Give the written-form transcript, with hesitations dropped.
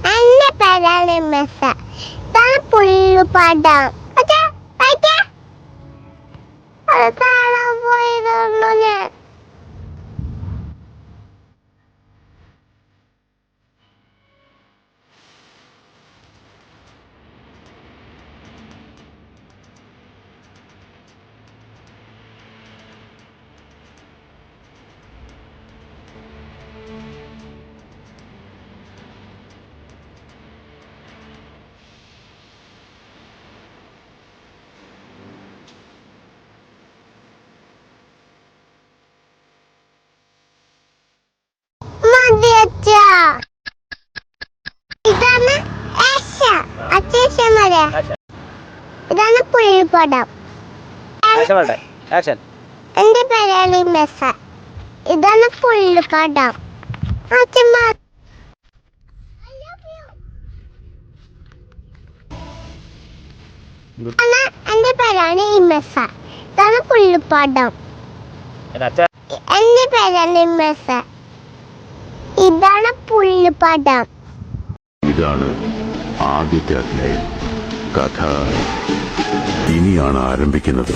എന്റെ പേരാണ് മെസ്സ. ഇതാണ് പുള്ളുപാടം. കാണാൻ പോയതുള്ളൂ ഞാൻ. മതി അച്ഛാ. ഇതാണ് ഇതാണ് പുള്ളിപ്പടം. എന്റെ പേരാണ് മെസ്സ. ഇതാണ് പുള്ളിപ്പടം. എന്റെ പേരാണ് മെസ്സ. ഇതാണ് പുള്ളിപ്പടം. എന്റെ പേരാണ് മെസ്സ. ഇതാണ് പുള്ളിപ്പടം. ഇതാണ് ആദ്യത്തെ അധ്യായം. കഥ ഇനിയാണ് ആരംഭിക്കുന്നത്.